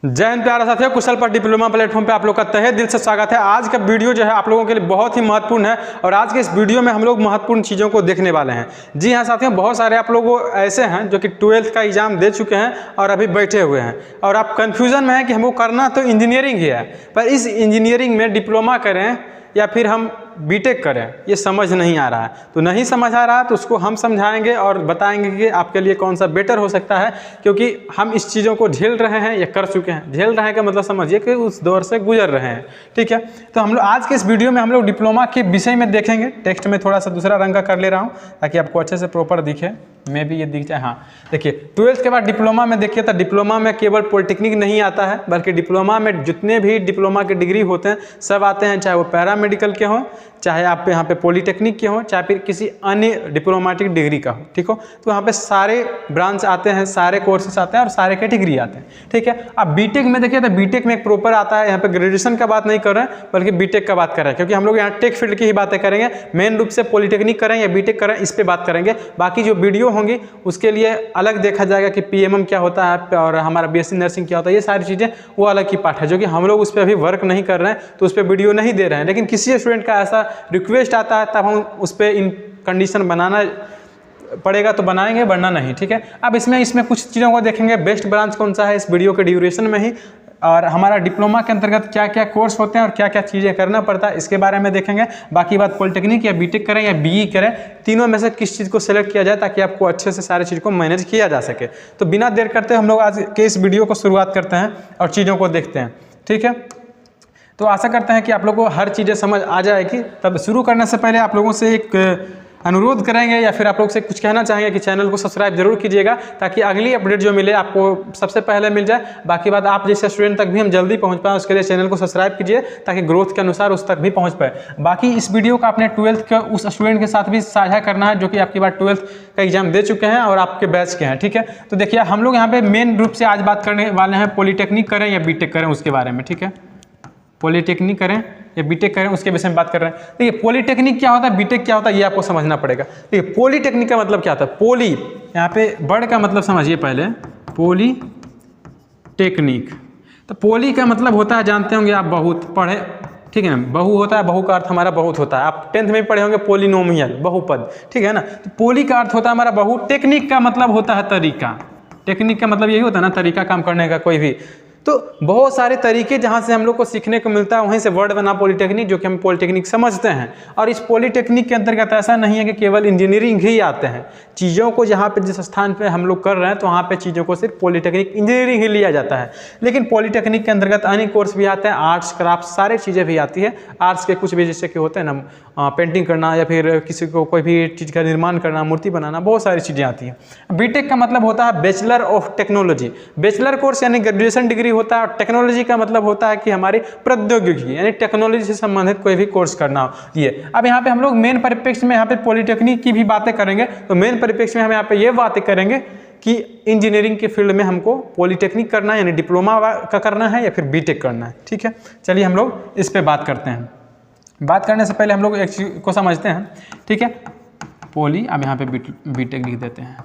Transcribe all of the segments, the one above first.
जय हिंद प्यारे साथियों, कुशल पर डिप्लोमा प्लेटफॉर्म पे आप लोग का तहे दिल से स्वागत है। आज का वीडियो जो है आप लोगों के लिए बहुत ही महत्वपूर्ण है और आज के इस वीडियो में हम लोग महत्वपूर्ण चीज़ों को देखने वाले हैं। जी हाँ साथियों, बहुत सारे आप लोग ऐसे हैं जो कि 12th का एग्जाम दे चुके हैं और अभी बैठे हुए हैं और आप कन्फ्यूजन में हैं कि हमको करना तो इंजीनियरिंग ही है, पर इस इंजीनियरिंग में डिप्लोमा करें या फिर हम बीटेक करें, ये समझ नहीं आ रहा है। तो नहीं समझ आ रहा है तो उसको हम समझाएंगे और बताएंगे कि आपके लिए कौन सा बेटर हो सकता है, क्योंकि हम इस चीज़ों को झेल रहे हैं या कर चुके हैं। झेल रहे हैं का मतलब समझिए कि उस दौर से गुजर रहे हैं। ठीक है, तो हम लोग आज के इस वीडियो में हम लोग डिप्लोमा के विषय में देखेंगे। टेक्स्ट में थोड़ा सा दूसरा रंग का कर ले रहा हूँ ताकि आपको अच्छे से प्रॉपर दिखे, मैं भी ये दिख जाए। हाँ देखिए, 12th के बाद डिप्लोमा में देखिए तो डिप्लोमा में केवल पॉलिटेक्निक नहीं आता है, बल्कि डिप्लोमा में जितने भी डिप्लोमा के डिग्री होते हैं सब आते हैं, चाहे वो पैरामेडिकल के हों, चाहे आप यहाँ पे पॉलिटेक्निक के हों, चाहे फिर किसी अन्य डिप्लोमेटिक डिग्री का हो। ठीक हो, तो यहाँ पे सारे ब्रांच आते हैं, सारे कोर्सेस आते हैं और सारे कैटेगरी आते हैं। ठीक है, अब बीटेक में देखिए तो बीटेक में एक प्रॉपर आता है, यहाँ पे ग्रेजुएशन का बात नहीं कर रहे हैं बल्कि बीटेक का बात कर रहे हैं, क्योंकि हम लोग यहाँ टेक फील्ड की ही बातें करेंगे। मेन रूप से पॉलिटेक्निक करें या बीटेक करें, इस पर बात करेंगे। बाकी जो वीडियो होंगी उसके लिए अलग देखा जाएगा कि पीएमएम क्या होता है और हमारा बीएससी नर्सिंग क्या होता है, ये सारी चीज़ें वो अलग की पार्ट है, जो कि हम लोग उस पर अभी वर्क नहीं कर रहे हैं तो उस पर वीडियो नहीं दे रहे हैं। लेकिन किसी स्टूडेंट का ऐसा रिक्वेस्ट आता है तब हम उस पर इन कंडीशन बनाना पड़ेगा तो बनाएंगे, वरना नहीं। ठीक है, अब इसमें कुछ चीज़ों को देखेंगे। बेस्ट ब्रांच कौन सा है इस वीडियो के ड्यूरेशन में ही, और हमारा डिप्लोमा के अंतर्गत क्या क्या कोर्स होते हैं और क्या क्या चीज़ें करना पड़ता है इसके बारे में देखेंगे। बाकी बात पॉलिटेक्निक या बीटेक करें या बीई करें, तीनों में से किस चीज़ को सेलेक्ट किया जाए ताकि आपको अच्छे से सारी चीज़ को मैनेज किया जा सके। तो बिना देर करते हम लोग आज के इस वीडियो को शुरुआत करते हैं और चीज़ों को देखते हैं। ठीक है, तो आशा करते हैं कि आप लोगों को हर चीज़ें समझ आ जाएगी। तब शुरू करने से पहले आप लोगों से एक अनुरोध करेंगे या फिर आप लोग से कुछ कहना चाहेंगे कि चैनल को सब्सक्राइब जरूर कीजिएगा ताकि अगली अपडेट जो मिले आपको सबसे पहले मिल जाए। बाकी बात आप जैसे स्टूडेंट तक भी हम जल्दी पहुंच पाएँ, उसके लिए चैनल को सब्सक्राइब कीजिए ताकि ग्रोथ के अनुसार उस तक भी पहुंच पाए। बाकी इस वीडियो को आपने 12th के उस स्टूडेंट के साथ भी साझा करना है जो कि आपकी बार 12th का एग्जाम दे चुके हैं और आपके बैच के हैं। ठीक है, तो देखिए हम लोग यहाँ पे मेन रूप से आज बात करने वाले हैं पॉलिटेक्निक करें या बीटेक करें उसके बारे में। ठीक है, पॉलिटेक्निक करें या बीटेक करें उसके विषय में बात कर रहे हैं। देखिए पॉलिटेक्निक क्या होता है, बीटेक क्या होता है, ये आपको समझना पड़ेगा। देखिए पॉलिटेक्निक का मतलब क्या होता है, पॉली यहाँ पे वर्ड का मतलब समझिए पहले, पॉलिटेक्निक। तो पॉली का मतलब होता है, जानते होंगे आप, बहुत पढ़े। ठीक है ना, बहु होता है, बहु का अर्थ हमारा बहुत होता है। आप 10th में पढ़े होंगे पॉलिनोमियल, बहुपद। ठीक है ना, तो पॉली का अर्थ होता है हमारा बहु। टेक्निक का मतलब होता है तरीका। टेक्निक का मतलब यही होता है ना, तरीका काम करने का कोई भी। तो बहुत सारे तरीके जहाँ से हम लोग को सीखने को मिलता है, वहीं से वर्ड बना पॉलिटेक्निक, जो कि हम पॉलिटेक्निक समझते हैं। और इस पॉलिटेक्निक के अंतर्गत ऐसा नहीं है कि केवल इंजीनियरिंग ही आते हैं। चीज़ों को जहाँ पे जिस स्थान पे हम लोग कर रहे हैं तो वहाँ पे चीज़ों को सिर्फ पॉलिटेक्निक इंजीनियरिंग ही लिया जाता है। लेकिन पॉलिटेक्निक के अंतर्गत अन्य कोर्स भी आते हैं, आर्ट्स क्राफ्ट सारे चीज़ें भी आती है। आर्ट्स के कुछ भी जैसे कि होते हैं ना, पेंटिंग करना या फिर किसी को कोई भी चीज़ का निर्माण करना, मूर्ति बनाना, बहुत सारी चीज़ें आती हैं। बीटेक का मतलब होता है bachelor of technology. Bachelor course यानी ग्रेजुएशन डिग्री होता है और टेक्नोलॉजी का मतलब होता है कि हमारी प्रौद्योगिकी यानी टेक्नोलॉजी से संबंधित कोई भी कोर्स करना हो ये। अब यहाँ पे हम लोग मेन परिप्रेक्ष्य में यहाँ पे पॉलिटेक्निक की भी बातें करेंगे, तो मेन परिप्रेक्ष्य में हम यहाँ पे ये बातें करेंगे कि इंजीनियरिंग के फील्ड में हमको पॉलिटेक्निक करना है यानी डिप्लोमा का करना है या फिर बीटेक करना है। ठीक है, चलिए हम लोग इस पर बात करते हैं। बात करने से पहले हम लोग एक चीज़ को समझते हैं। ठीक है, पॉली, अब यहाँ पे बीटेक लिख देते हैं।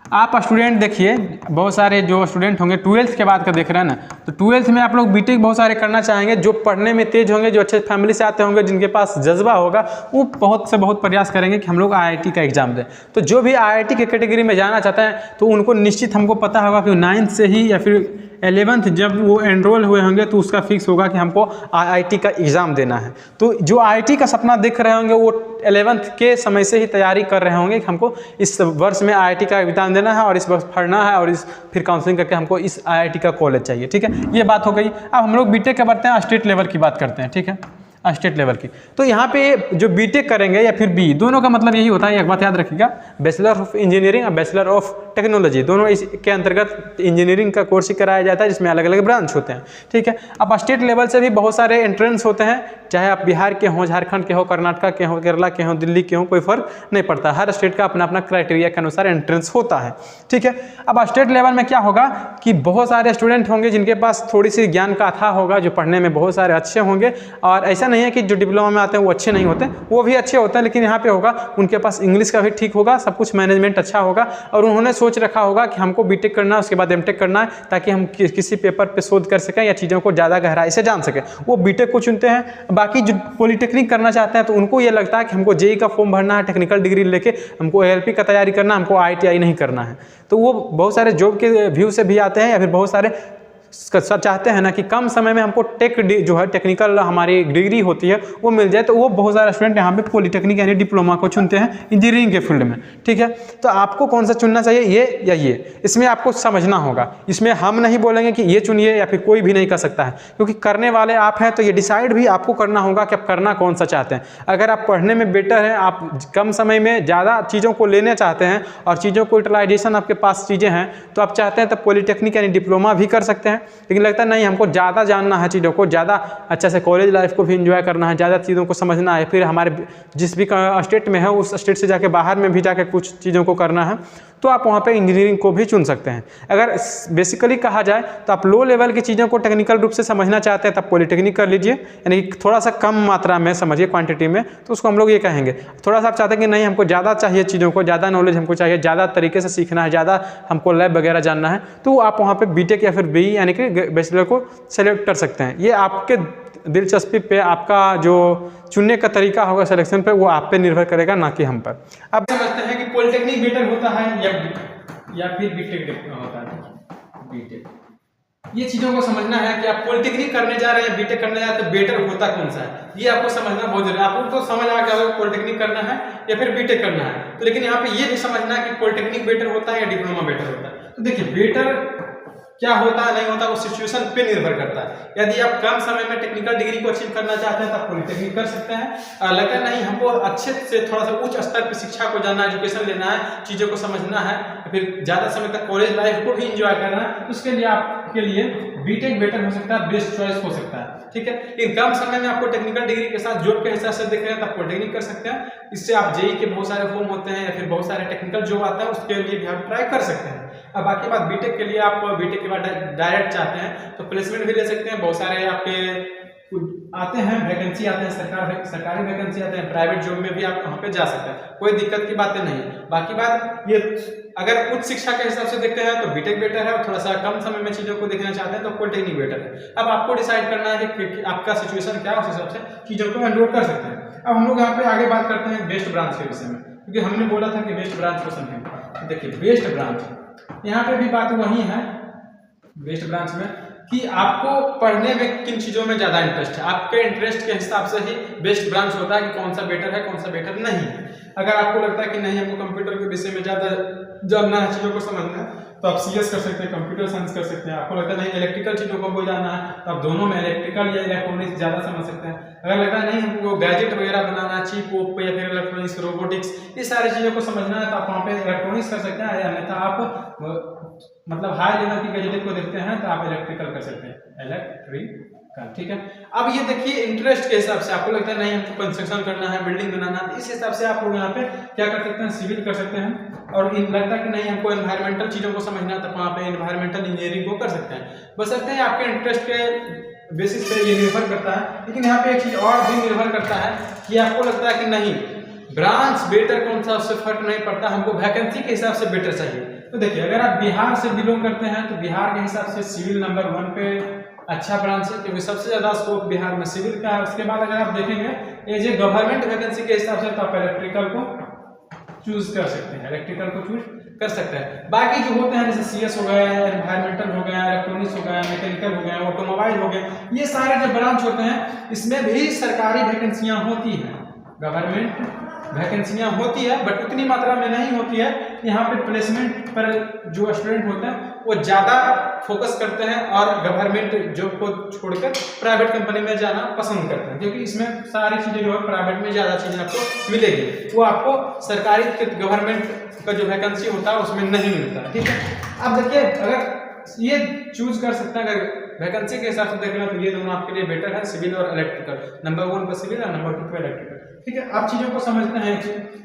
आप स्टूडेंट देखिए, बहुत सारे जो स्टूडेंट होंगे 12th के बाद का देख रहे हैं ना, तो 12th में आप लोग बीटेक बहुत सारे करना चाहेंगे। जो पढ़ने में तेज होंगे, जो अच्छे फैमिली से आते होंगे, जिनके पास जज्बा होगा, वो बहुत से बहुत प्रयास करेंगे कि हम लोग IIT का एग्जाम दें। तो जो भी IIT के कैटेगरी में जाना चाहते हैं तो उनको निश्चित हमको पता होगा कि 9th से ही या फिर 11th जब वो एनरोल हुए होंगे तो उसका फिक्स होगा कि हमको IIT का एग्ज़ाम देना है। तो जो IIT का सपना देख रहे होंगे वो 11th के समय से ही तैयारी कर रहे होंगे कि हमको इस वर्ष में IIT का एग्जाम देना है और इस वर्ष पढ़ना है और फिर काउंसलिंग करके हमको इस IIT का कॉलेज चाहिए। ठीक है, ये बात हो गई। अब हम लोग बीटेक का बढ़ते हैं, स्टेट लेवल की बात करते हैं। ठीक है, स्टेट लेवल की। तो यहाँ पे जो बीटेक करेंगे या फिर बी, दोनों का मतलब यही होता है, एक बात याद रखिएगा, बैचलर ऑफ इंजीनियरिंग और बैचलर ऑफ टेक्नोलॉजी, दोनों इसके अंतर्गत इंजीनियरिंग का कोर्स ही कराया जाता है, जिसमें अलग अलग ब्रांच होते हैं। ठीक है, अब स्टेट लेवल से भी बहुत सारे एंट्रेंस होते हैं, चाहे आप बिहार के हों, झारखंड के हो, कर्नाटक के हो, केरला के हो, दिल्ली के हो, कोई फर्क नहीं पड़ता। हर स्टेट का अपना अपना क्राइटेरिया के अनुसार एंट्रेंस होता है। ठीक है, अब स्टेट लेवल में क्या होगा कि बहुत सारे स्टूडेंट होंगे जिनके पास थोड़ी सी ज्ञान का अथाह होगा, जो पढ़ने में बहुत सारे अच्छे होंगे। और ऐसा नहीं है कि जो डिप्लोमा में आते हैं वो अच्छे नहीं होते, वो भी अच्छे होते हैं, लेकिन यहाँ पे होगा उनके पास इंग्लिश का भी ठीक होगा, सब कुछ मैनेजमेंट अच्छा होगा और उन्होंने सोच रखा होगा कि हमको बीटेक करना है, उसके बाद एमटेक करना है, ताकि हम किसी पेपर पे शोध कर सकें या चीज़ों को ज़्यादा गहराई से जान सकें, वो बीटेक को चुनते हैं। बाकी जो पॉलिटेक्निक करना चाहते हैं तो उनको ये लगता है कि हमको जेईई का फॉर्म भरना है, टेक्निकल डिग्री लेके हमको एलएलबी का तैयारी करना, हमको आईटीआई नहीं करना है। तो वो बहुत सारे जॉब के व्यू से भी आते हैं, या फिर बहुत सारे चाहते हैं ना कि कम समय में हमको जो है टेक्निकल हमारी डिग्री होती है वो मिल जाए, तो वो बहुत सारे स्टूडेंट यहाँ पे पॉलिटेक्निक यानी डिप्लोमा को चुनते हैं इंजीनियरिंग के फील्ड में। ठीक है, तो आपको कौन सा चुनना चाहिए, ये या ये, इसमें आपको समझना होगा। इसमें हम नहीं बोलेंगे कि ये चुनिए या फिर कोई भी नहीं कर सकता है, क्योंकि करने वाले आप हैं, तो ये डिसाइड भी आपको करना होगा कि आप करना कौन सा चाहते हैं। अगर आप पढ़ने में बेटर हैं, आप कम समय में ज़्यादा चीज़ों को लेना चाहते हैं और चीज़ों को यूटिलाइजेशन आपके पास चीज़ें हैं, तो आप चाहते हैं तो पॉलिटेक्निक यानी डिप्लोमा भी कर सकते हैं। लेकिन लगता है नहीं हमको ज़्यादा जानना है चीज़ों को, ज़्यादा अच्छा से कॉलेज लाइफ को भी एंजॉय करना है, ज़्यादा चीज़ों को समझना है, फिर हमारे जिस भी स्टेट में है उस स्टेट से जाके बाहर में भी जाके कुछ चीज़ों को करना है, तो आप वहाँ पे इंजीनियरिंग को भी चुन सकते हैं। अगर बेसिकली कहा जाए तो आप लो लेवल की चीज़ों को टेक्निकल रूप से समझना चाहते हैं तब पॉलिटेक्निक कर लीजिए, यानी कि थोड़ा सा कम मात्रा में समझिए, क्वांटिटी में, तो उसको हम लोग ये कहेंगे। थोड़ा सा आप चाहते हैं कि नहीं हमको ज़्यादा चाहिए चीज़ों को, ज़्यादा नॉलेज हमको चाहिए, ज़्यादा तरीके से सीखना है, ज़्यादा हमको लैब वगैरह जानना है, तो आप वहाँ पर बीटेक या फिर बीई यानी कि बैचलर को सेलेक्ट कर सकते हैं। ये आपके दिलचस्पी पे, आपका जो चुनने का तरीका होगा सिलेक्शन पे, वो आप पे निर्भर करेगा, ना कि हम पर। अब समझते हैं कि पॉलिटेक्निक बेटर होता है या फिर बीटेक होता है। बीटेक, ये चीज़ों को समझना है कि आप पॉलिटेक्निक करने जा रहे हैं या बीटेक करने जा रहे हैं, तो बेटर होता कौन सा है, ये आपको समझना बहुत जरूरी है। आपको तो समझ आ गया पॉलिटेक्निक करना है या फिर बीटेक करना है, तो लेकिन यहाँ पे ये भी समझना है कि पॉलिटेक्निक बेटर होता है या डिप्लोमा बेटर होता है। तो देखिए बेटर क्या होता है नहीं होता वो सिचुएशन पे निर्भर करता है। यदि आप कम समय में टेक्निकल डिग्री को अचीव करना चाहते हैं तो आप पॉलिटेक्निक कर सकते हैं। लेकिन नहीं हमको अच्छे से थोड़ा सा उच्च स्तर पर शिक्षा को जानना है, एजुकेशन लेना है, चीज़ों को समझना है, फिर ज़्यादा समय तक कॉलेज लाइफ को भी इंजॉय करना है, उसके लिए आपके लिए बीटेक बेटर हो सकता है, बेस्ट चॉइस हो सकता है। ठीक है, लेकिन कम समय में आपको टेक्निकल डिग्री के साथ जॉब के हिसाब से देख रहे हैं तो आप पॉलिटेक्निक कर सकते हैं। इससे आप जेईई के बहुत सारे फॉर्म होते हैं या फिर बहुत सारे टेक्निकल जॉब आता है, उसके लिए भी आप ट्राई कर सकते हैं। अब बाकी बात बीटेक के लिए, आप बीटेक के बाद डायरेक्ट चाहते हैं तो प्लेसमेंट भी ले सकते हैं। बहुत सारे आपके आते हैं, वैकेंसी आते हैं, सरकारी वैकेंसी आते हैं, प्राइवेट जॉब में भी आप वहाँ पे जा सकते हैं, कोई दिक्कत की बातें नहीं है। बाकी बात ये, अगर उच्च शिक्षा के हिसाब से देखते हैं तो बीटेक बेटर है, और थोड़ा सा कम समय में चीज़ों को देखना चाहते हैं तो पॉलिटेक्निक बेटर है। अब आपको डिसाइड करना है कि आपका सिचुएशन क्या है, उस हिसाब से चीज़ों को एनरोल कर सकते हैं। अब हम लोग यहाँ पे आगे बात करते हैं बेस्ट ब्रांच के विषय में, क्योंकि हमने बोला था कि बेस्ट ब्रांच को समझें। देखिए बेस्ट ब्रांच, यहाँ पे भी बात वही है बेस्ट ब्रांच में कि आपको पढ़ने में किन चीज़ों में ज़्यादा इंटरेस्ट है, आपके इंटरेस्ट के हिसाब से ही बेस्ट ब्रांच होता है कि कौन सा बेटर है, कौन सा बेटर नहीं है। अगर आपको लगता है कि नहीं हमको कंप्यूटर के विषय में ज़्यादा जानना है, चीज़ों को समझना है, तो आप सीएस कर सकते हैं, कंप्यूटर साइंस कर सकते हैं। आपको लगता है नहीं इलेक्ट्रिकल चीज़ों को जानना है, तो आप दोनों में इलेक्ट्रिकल या इलेक्ट्रॉनिक्स ज़्यादा समझ सकते हैं। अगर लगता है नहीं हमको गैजेट वगैरह बनाना, चिप वोप या फिर इलेक्ट्रॉनिक्स, रोबोटिक्स, ये सारी चीज़ों को समझना है, तो आप वहाँ पे इलेक्ट्रॉनिक्स कर सकते हैं, या अन्यथा आप मतलब हाई लेवल की गैजेट को देखते हैं तो आप इलेक्ट्रिकल कर सकते हैं, इलेक्ट्रिकल। ठीक है, अब ये देखिए इंटरेस्ट के हिसाब से आपको लगता है नहीं हमको कंस्ट्रक्शन करना है, बिल्डिंग बनाना है, इस हिसाब से आप लोग यहाँ पे क्या कर सकते हैं, सिविल कर सकते हैं। और लगता है कि नहीं हमको एनवायरमेंटल चीज़ों को समझना है, तो वहाँ पे एनवायरमेंटल इंजीनियरिंग को कर सकते हैं। बशर्ते हैं आपके इंटरेस्ट के बेसिस पे ये निर्भर करता है। लेकिन यहाँ पे एक चीज़ और भी निर्भर करता है कि आपको लगता है कि नहीं ब्रांच बेटर कौन सा, उससे फर्क नहीं पड़ता, हमको वैकेंसी के हिसाब से बेटर चाहिए। तो देखिए अगर आप बिहार से बिलोंग करते हैं तो बिहार के हिसाब से सिविल नंबर 1 पे अच्छा ब्रांच है, क्योंकि सबसे ज़्यादा स्कोप बिहार में सिविल का है। उसके बाद अगर आप देखेंगे ये जो गवर्नमेंट वैकेंसी के हिसाब से, तो आप इलेक्ट्रिकल को चूज कर सकते हैं, इलेक्ट्रिकल को चूज कर सकते हैं। बाकी जो होते हैं जैसे सीएस हो गया, एनवायरमेंटल हो गया, इलेक्ट्रॉनिक्स हो गया, मैकेनिकल हो गया, ऑटोमोबाइल हो गया, ये सारे जो ब्रांच होते हैं इसमें भी सरकारी वैकेंसियां होती हैं, गवर्नमेंट वैकेंसियां होती है, बट उतनी मात्रा में नहीं होती है। यहाँ पे प्लेसमेंट पर जो स्टूडेंट होते हैं वो ज़्यादा फोकस करते हैं और गवर्नमेंट जॉब को छोड़कर प्राइवेट कंपनी में जाना पसंद करते हैं, क्योंकि इसमें सारी चीज़ें जो है प्राइवेट में ज़्यादा चीज़ें आपको मिलेगी, वो आपको सरकारी गवर्नमेंट का जो वैकेंसी होता है उसमें नहीं मिलता है। ठीक है, अब देखिए अगर ये चूज कर सकते हैं। अगर वैकेंसी के हिसाब से देखना तो ये दोनों आपके लिए बेटर है, सिविल और इलेक्ट्रिकल। नंबर 1 पर सिविल और नंबर 2 पर इलेक्ट्रिकल। ठीक है, आप चीज़ों को समझते हैं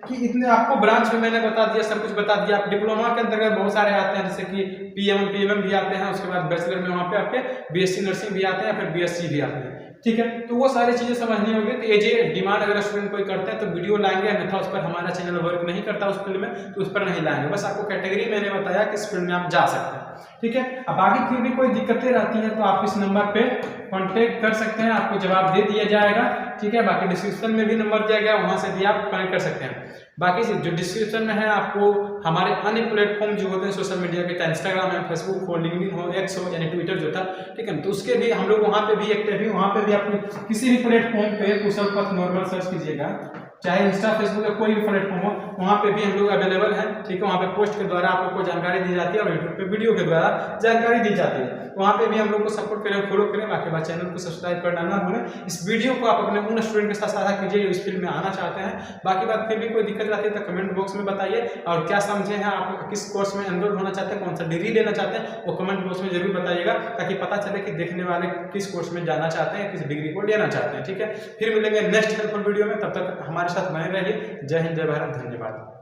कि इतने आपको ब्रांच में मैंने बता दिया, सब कुछ बता दिया। आप डिप्लोमा के अंतर्गत बहुत सारे आते हैं, जैसे कि पीएम भी आते हैं, उसके बाद बैचलर में वहाँ पे आपके बीएससी नर्सिंग भी आते हैं, फिर बीएससी भी आते हैं। ठीक है, तो वो सारी चीज़ें समझनी होगी। तो ये जो डिमांड अगर स्टूडेंट कोई करते हैं तो वीडियो लाएंगे, अन्यथा उस पर हमारा चैनल वर्क नहीं करता उस फील्ड में, तो उस पर नहीं लाएंगे। बस आपको कैटेगरी मैंने बताया कि इस फील्ड में आप जा सकते हैं। ठीक है, अब आगे फिर भी कोई दिक्कतें रहती हैं तो आप इस नंबर पे कांटेक्ट कर सकते हैं, आपको जवाब दे दिया जाएगा। ठीक है, बाकी डिस्क्रिप्शन में भी नंबर दिया गया, वहां से भी आप कनेक्ट कर सकते हैं। बाकी जो डिस्क्रिप्शन में है, आपको हमारे अन्य प्लेटफॉर्म जो होते हैं सोशल मीडिया के, चाहे इंस्टाग्राम है, फेसबुक हो, लिंक्डइन हो, एक्स हो, यानी ट्विटर जो था, ठीक है, तो उसके भी हम लोग वहाँ पे भी एक्टिव है। वहाँ पे भी आपको किसी भी प्लेटफॉर्म पे कुशल पथ नॉर्मल सर्च कीजिएगा, चाहे इंस्टा, फेसबुक या कोई भी प्लेटफॉर्म हो, वहाँ पे भी हम लोग अवेलेबल हैं। ठीक है, वहाँ पे पोस्ट के द्वारा आप लोग को जानकारी दी जाती है और यूट्यूब पे वीडियो के द्वारा जानकारी दी जाती है। वहाँ पे भी हम लोग को सपोर्ट करें, फॉलो करें। बाकी बात चैनल को सब्सक्राइब करना ना भूलें। इस वीडियो को आप अपने उन स्टूडेंट के साथ साझा कीजिए जो इस फील्ड में आना चाहते हैं। बाकी बात फिर भी कोई दिक्कत रहती है तो कमेंट बॉक्स में बताइए, और क्या समझे हैं आप, किस कोर्स में एनरोल होना चाहते हैं, कौन सा डिग्री लेना चाहते हैं, वो कमेंट बॉक्स में जरूर बताइएगा, ताकि पता चले कि देखने वाले किस कोर्स में जाना चाहते हैं, किस डिग्री को लेना चाहते हैं। ठीक है, फिर मिलेंगे नेक्स्ट हेल्पफुल वीडियो में, तब तक हमारे साथ बने रहिए। जय हिंद, जय भारत, धन्यवाद।